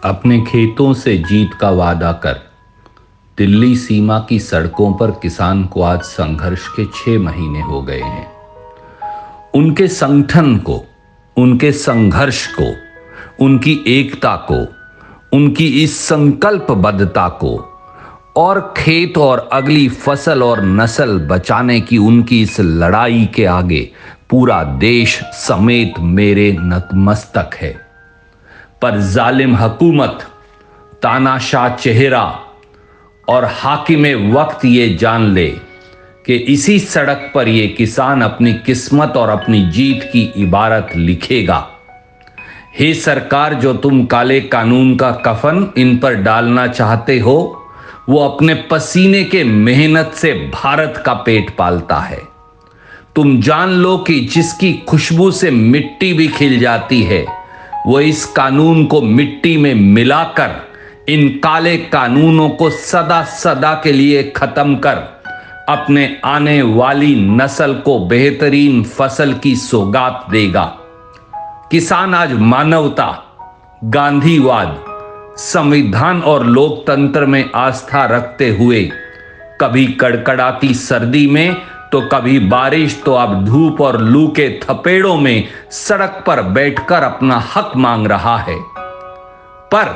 अपने खेतों से जीत का वादा कर दिल्ली सीमा की सड़कों पर किसान को आज संघर्ष के 6 महीने हो गए हैं। उनके संगठन को, उनके संघर्ष को, उनकी एकता को, उनकी इस संकल्पबद्धता को और खेत और अगली फसल और नस्ल बचाने की उनकी इस लड़ाई के आगे पूरा देश समेत मेरे नतमस्तक है। पर जालिम हुकूमत, तानाशाह चेहरा और हाकिमे वक्त ये जान ले कि इसी सड़क पर ये किसान अपनी किस्मत और अपनी जीत की इबारत लिखेगा। हे सरकार, जो तुम काले कानून का कफन इन पर डालना चाहते हो, वो अपने पसीने के मेहनत से भारत का पेट पालता है। तुम जान लो कि जिसकी खुशबू से मिट्टी भी खिल जाती है, वो इस कानून को मिट्टी में मिलाकर इन काले कानूनों को सदा सदा के लिए खत्म कर अपने आने वाली नस्ल को बेहतरीन फसल की सौगात देगा। किसान आज मानवता, गांधीवाद, संविधान और लोकतंत्र में आस्था रखते हुए कभी कड़कड़ाती सर्दी में तो कभी बारिश तो अब धूप और लू के थपेड़ों में सड़क पर बैठकर अपना हक मांग रहा है। पर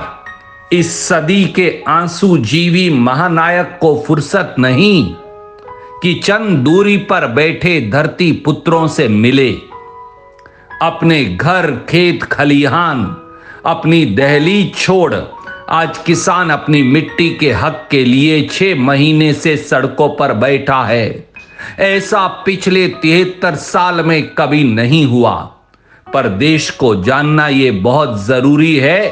इस सदी के आंसू जीवी महानायक को फुर्सत नहीं कि चंद दूरी पर बैठे धरती पुत्रों से मिले। अपने घर, खेत, खलिहान, अपनी दहलीज छोड़ आज किसान अपनी मिट्टी के हक के लिए 6 महीने से सड़कों पर बैठा है। ऐसा पिछले 73 साल में कभी नहीं हुआ। पर देश को जानना ये बहुत जरूरी है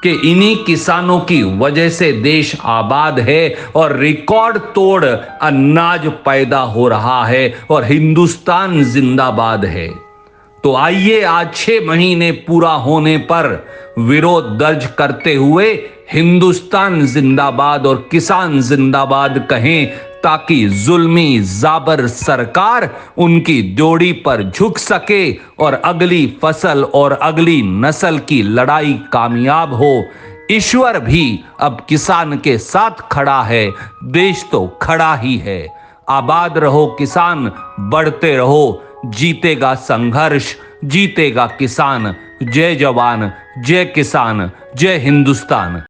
कि इन्हीं किसानों की वजह से देश आबाद है और रिकॉर्ड तोड़ अनाज पैदा हो रहा है और हिंदुस्तान जिंदाबाद है। तो आइए आज 6 महीने पूरा होने पर विरोध दर्ज करते हुए हिंदुस्तान जिंदाबाद और किसान जिंदाबाद कहें, ताकि जुल्मी जाबर सरकार उनकी जोड़ी पर झुक सके और अगली फसल और अगली नस्ल की लड़ाई कामयाब हो। ईश्वर भी अब किसान के साथ खड़ा है, देश तो खड़ा ही है। आबाद रहो किसान, बढ़ते रहो, जीतेगा संघर्ष, जीतेगा किसान। जय जवान, जय किसान, जय हिंदुस्तान।